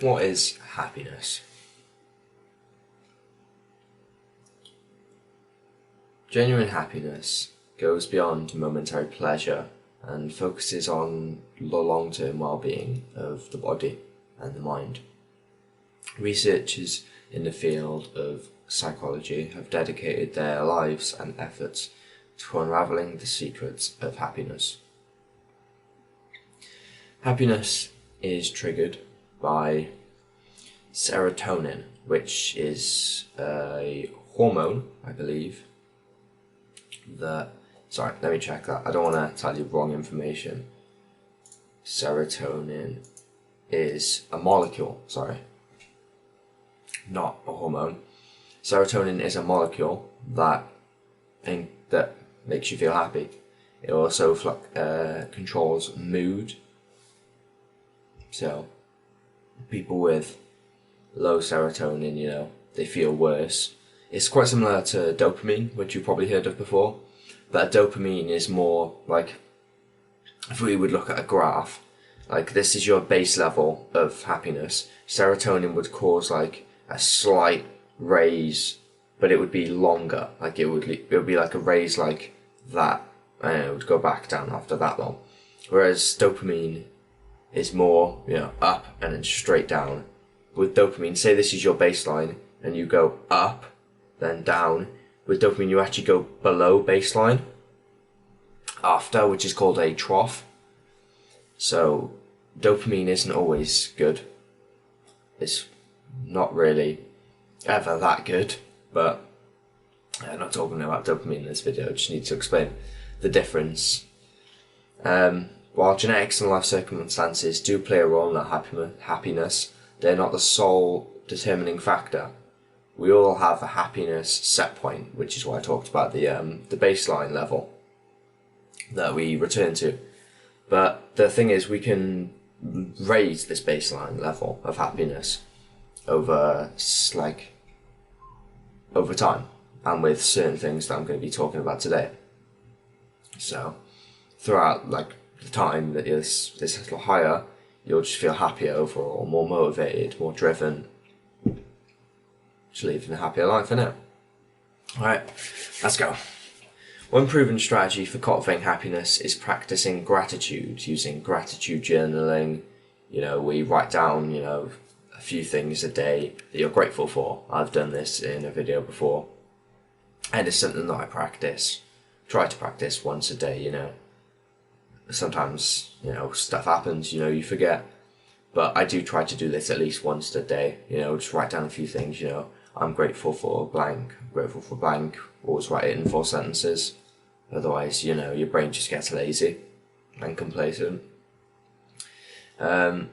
What is happiness? Genuine happiness goes beyond momentary pleasure and focuses on the long-term well-being of the body and the mind. Researchers in the field of psychology have dedicated their lives and efforts to unraveling the secrets of happiness. Happiness is triggered by serotonin, which is a hormone, I believe, sorry, let me check that. I don't want to tell you wrong information. Serotonin is a molecule, not a hormone. Serotonin is a molecule that makes you feel happy. It also controls mood. So people with low serotonin, they feel worse. It's quite similar to dopamine, which you've probably heard of before. But dopamine is more like, if we would look at a graph, like this is your base level of happiness. Serotonin would cause like a slight raise, but it would be longer. Like it would be like a raise like that, and it would go back down after that long. Whereas dopamine is more, up and then straight down. With dopamine, say this is your baseline, and you go up, then down. With dopamine, you actually go below baseline after, which is called a trough. So dopamine isn't always good. It's not really ever that good, but I'm not talking about dopamine in this video. I just need to explain the difference. While genetics and life circumstances do play a role in our happiness, they're not the sole determining factor. We all have a happiness set point, which is why I talked about the baseline level that we return to. But the thing is, we can raise this baseline level of happiness over time, and with certain things that I'm going to be talking about today. So throughout the time that this is higher, you'll just feel happier overall, more motivated, more driven, just living a happier life, innit? Alright, let's go. One proven strategy for cultivating happiness is practicing gratitude, using gratitude journaling. We write down, a few things a day that you're grateful for. I've done this in a video before, and it's something that I try to practice once a day, Sometimes, stuff happens, you forget. But I do try to do this at least once a day, just write down a few things, I'm grateful for blank, always write it in 4 sentences. Otherwise, your brain just gets lazy and complacent. And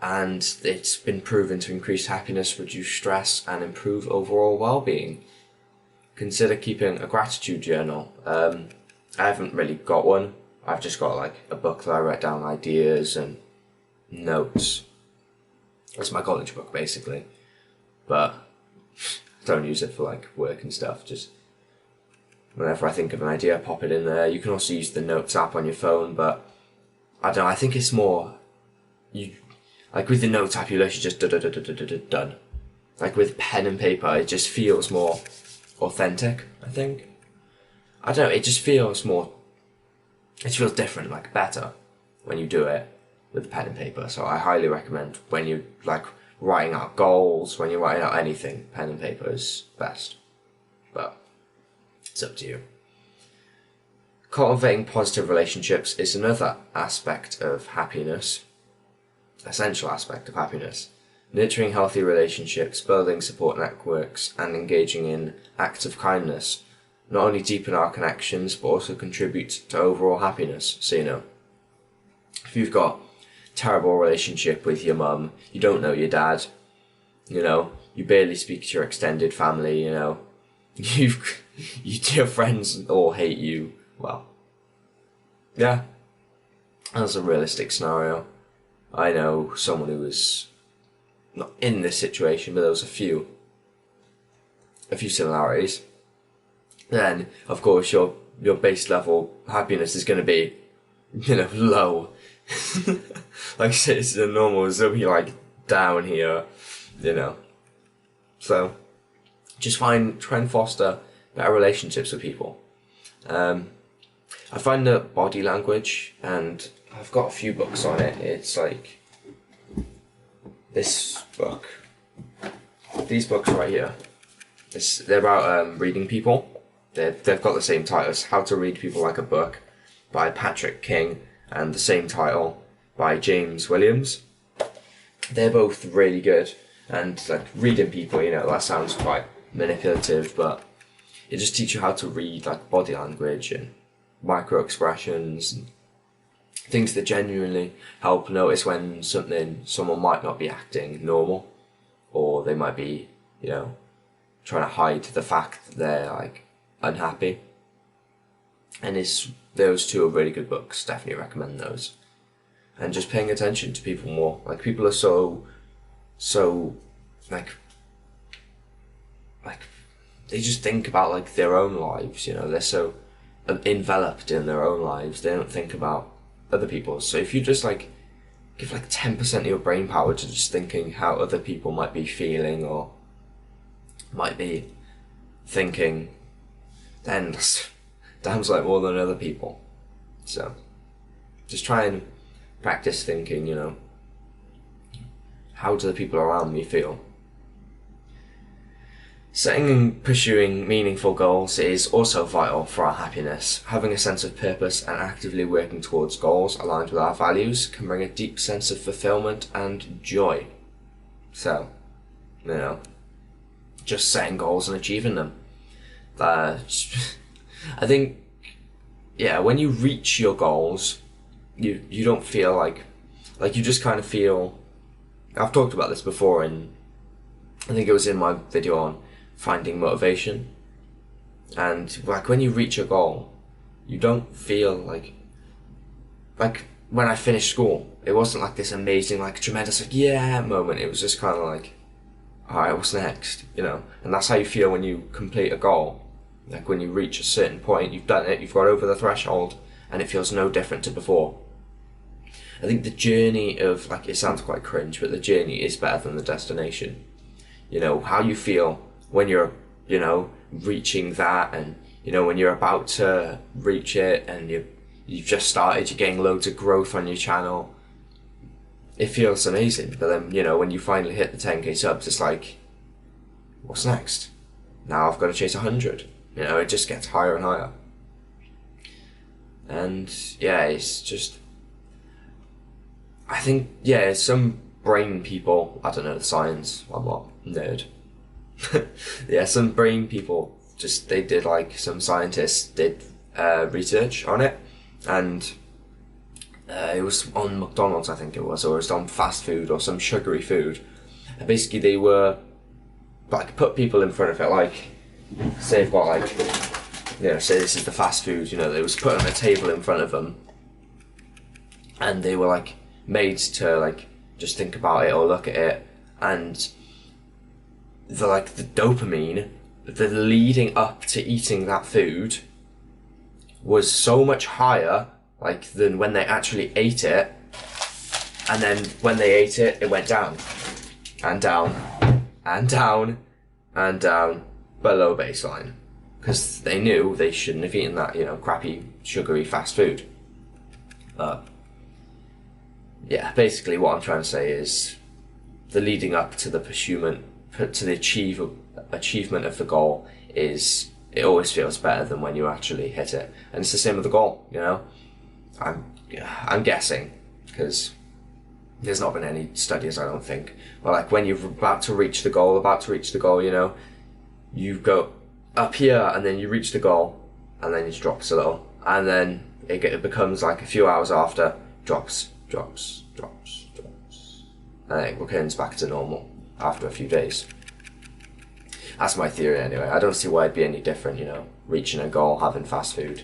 it's been proven to increase happiness, reduce stress, and improve overall well-being. Consider keeping a gratitude journal. I haven't really got one. I've just got a book that I write down ideas and notes. It's my college book basically, but I don't use it for work and stuff. Just whenever I think of an idea, I pop it in there. You can also use the notes app on your phone, but I don't know, I think it's more, with the notes app, you literally just done. With pen and paper, it just feels more authentic, I think. I don't know, it just feels different, better when you do it with pen and paper. So I highly recommend when you writing out goals, when you're writing out anything, pen and paper is best. But it's up to you. Cultivating positive relationships is another aspect of happiness, essential aspect of happiness. Nurturing healthy relationships, building support networks, and engaging in acts of kindness not only deepen our connections, but also contribute to overall happiness. So, if you've got a terrible relationship with your mum, you don't know your dad, you barely speak to your extended family, your friends all hate you, well, yeah, that's a realistic scenario. I know someone who was not in this situation, but there was a few similarities. Then, of course, your base level happiness is going to be, low. Like I said, it's normal. It'll be down here, you know. So just try and foster better relationships with people. I find that body language, and I've got a few books on it. It's like this book, these books right here. They're about reading people. They've got the same titles, How to Read People Like a Book by Patrick King, and the same title by James Williams. They're both really good, and like reading people, you know, that sounds quite manipulative, but it just teaches you how to read like body language and micro expressions and things that genuinely help notice when someone might not be acting normal, or they might be, you know, trying to hide the fact that they're like unhappy. And those two are really good books. Definitely recommend those. And just paying attention to people more. Like people are so like they just think about like their own lives, you know. They're so enveloped in their own lives, they don't think about other people's. So if you just like give like 10% of your brain power to just thinking how other people might be feeling or might be thinking, then that's damn like more than other people. So just try and practice thinking, you know, how do the people around me feel? Setting and pursuing meaningful goals is also vital for our happiness. Having a sense of purpose and actively working towards goals aligned with our values can bring a deep sense of fulfillment and joy. So, you know, just setting goals and achieving them. I think, yeah, when you reach your goals, you don't feel like you just kind of feel, I've talked about this before, and I think it was in my video on finding motivation. And like when you reach a goal, you don't feel like when I finished school, it wasn't like this amazing, like tremendous, like yeah moment. It was just kind of like, alright, what's next, you know? And that's how you feel when you complete a goal. Like when you reach a certain point, you've done it, you've got over the threshold, and it feels no different to before. I think the journey of, like, it sounds quite cringe, but the journey is better than the destination. You know, how you feel when you're, you know, reaching that, and, you know, when you're about to reach it, and you've just started, you're getting loads of growth on your channel. It feels amazing, but then, you know, when you finally hit the 10k subs, it's like, what's next? Now I've got to chase 100. You know, it just gets higher and higher. And yeah, it's just, I think, yeah, some brain people, I don't know the science, I'm not a nerd. Yeah, some brain people, just, they did, like, some scientists did research on it, and it was on McDonald's, I think it was, or it was on fast food or some sugary food. And basically they were, like, put people in front of it, like, say they've got, like, you know, say this is the fast food, you know, they was put on a table in front of them, and they were, like, made to, like, just think about it or look at it, and the dopamine, the leading up to eating that food was so much higher, like, than when they actually ate it, and then when they ate it, it went down, and down, and down, and down, below baseline, because they knew they shouldn't have eaten that, you know, crappy, sugary fast food. Yeah, basically what I'm trying to say is the leading up to the pursuit, to the achievement of the goal is, it always feels better than when you actually hit it. And it's the same with the goal, you know. I'm guessing, because there's not been any studies, I don't think, but like when you're about to reach the goal, you know, you go up here and then you reach the goal and then it drops a little, and then it becomes like a few hours after, drops, and it returns back to normal after a few days. That's my theory anyway. I don't see why it'd be any different, you know, reaching a goal, having fast food.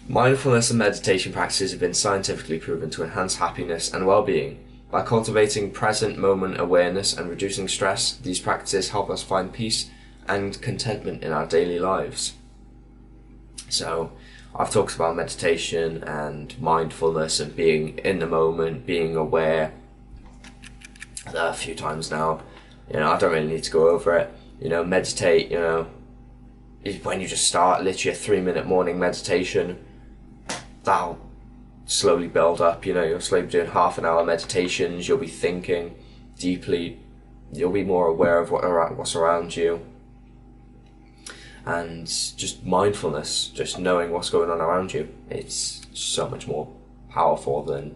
Mindfulness and meditation practices have been scientifically proven to enhance happiness and well-being. By cultivating present moment awareness and reducing stress, these practices help us find peace and contentment in our daily lives. So, I've talked about meditation and mindfulness and being in the moment, being aware, a few times now. I don't really need to go over it. Meditate, when you just start, literally a 3-minute morning meditation, that'll slowly build up. You'll slowly be doing half an hour meditations, you'll be thinking deeply, you'll be more aware of what's around you. And just mindfulness, just knowing what's going on around you, it's so much more powerful than,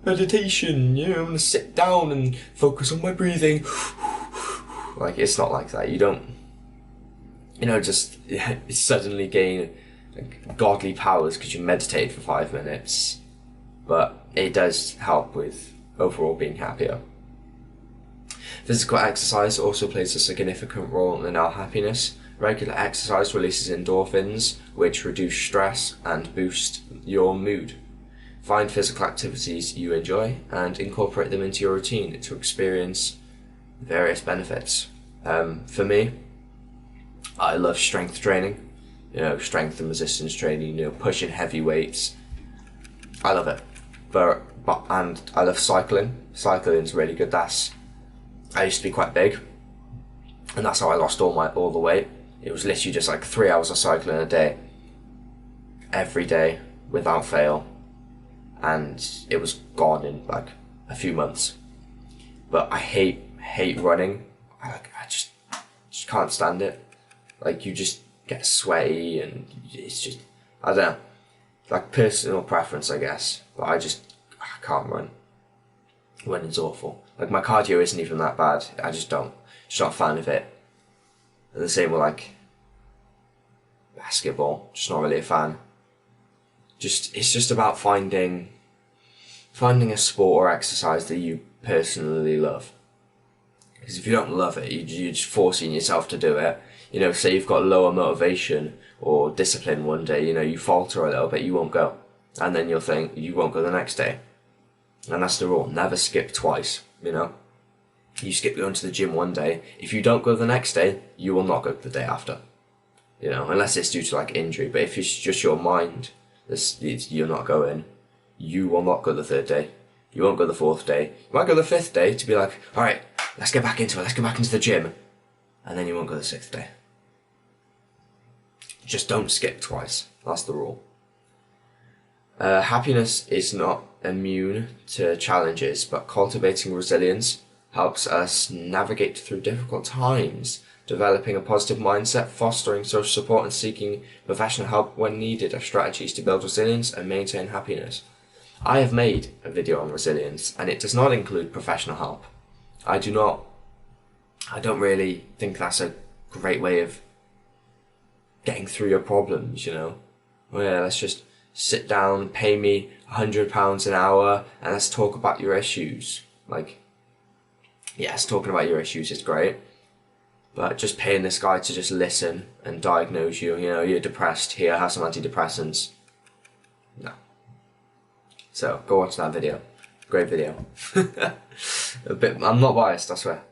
meditation, I'm going to sit down and focus on my breathing. Like, it's not like that. You don't, just suddenly gain godly powers because you meditate for 5 minutes. But it does help with overall being happier. Physical exercise also plays a significant role in our happiness. Regular exercise releases endorphins, which reduce stress and boost your mood. Find physical activities you enjoy and incorporate them into your routine to experience various benefits. For me, I love strength training, strength and resistance training, pushing heavy weights. I love it. And I love cycling. Cycling's really good. I used to be quite big, and that's how I lost all the weight. It was literally just like 3 hours of cycling a day, every day, without fail, and it was gone in like a few months. But I hate running. I just can't stand it. Like, you just get sweaty, and it's just, I don't know, like personal preference, I guess. But I can't run. Running's awful. Like, my cardio isn't even that bad. I just not a fan of it. And the same with like basketball. Just not really a fan. It's just about finding a sport or exercise that you personally love. Because if you don't love it, you're just forcing yourself to do it. Say you've got lower motivation or discipline one day, you falter a little bit, you won't go. And then you'll think you won't go the next day. And that's the rule. Never skip twice, You skip going to the gym one day. If you don't go the next day, you will not go the day after. Unless it's due to like injury. But if it's just your mind, you're not going, you will not go the third day. You won't go the fourth day. You might go the fifth day to be like, all right, let's get back into it. Let's get back into the gym. And then you won't go the sixth day. Just don't skip twice. That's the rule. Happiness is not immune to challenges, but cultivating resilience helps us navigate through difficult times. Developing a positive mindset, fostering social support, and seeking professional help when needed are strategies to build resilience and maintain happiness. I have made a video on resilience, and it does not include professional help. I don't really think that's a great way of getting through your problems, Well, let's just sit down, pay me £100 an hour, and let's talk about your issues. Like, yes, talking about your issues is great, but just paying this guy to just listen and diagnose you, you're depressed, here, have some antidepressants. No. So, go watch that video. Great video. I'm not biased, I swear.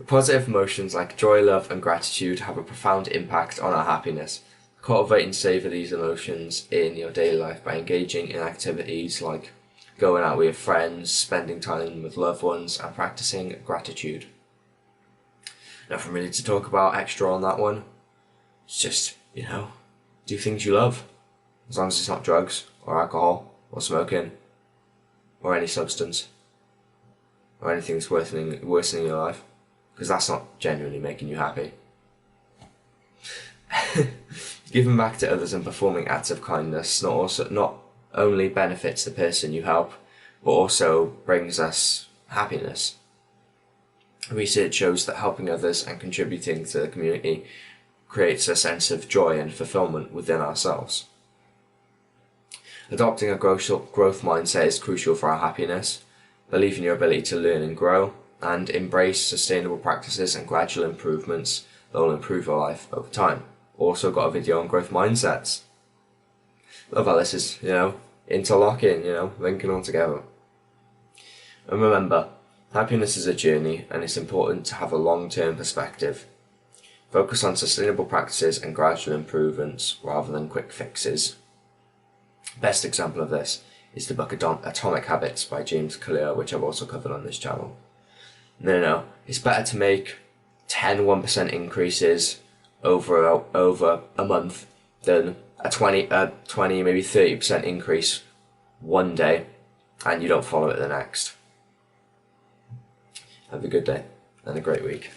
Positive emotions like joy, love, and gratitude have a profound impact on our happiness. Cultivate and savour these emotions in your daily life by engaging in activities like going out with your friends, spending time with loved ones, and practicing gratitude. Nothing really to talk about extra on that one. It's just, do things you love. As long as it's not drugs, or alcohol, or smoking, or any substance, or anything that's worsening your life. Because that's not genuinely making you happy. Giving back to others and performing acts of kindness not only benefits the person you help, but also brings us happiness. Research shows that helping others and contributing to the community creates a sense of joy and fulfillment within ourselves. Adopting a growth mindset is crucial for our happiness. Believe in your ability to learn and grow, and embrace sustainable practices and gradual improvements that will improve your life over time. Also got a video on growth mindsets. Love how this is, interlocking, linking all together. And remember, happiness is a journey, and it's important to have a long-term perspective. Focus on sustainable practices and gradual improvements rather than quick fixes. Best example of this is the book Atomic Habits by James Clear, which I've also covered on this channel. No. It's better to make 1% increases over a month than a 20, maybe 30% increase one day and you don't follow it the next. Have a good day and a great week.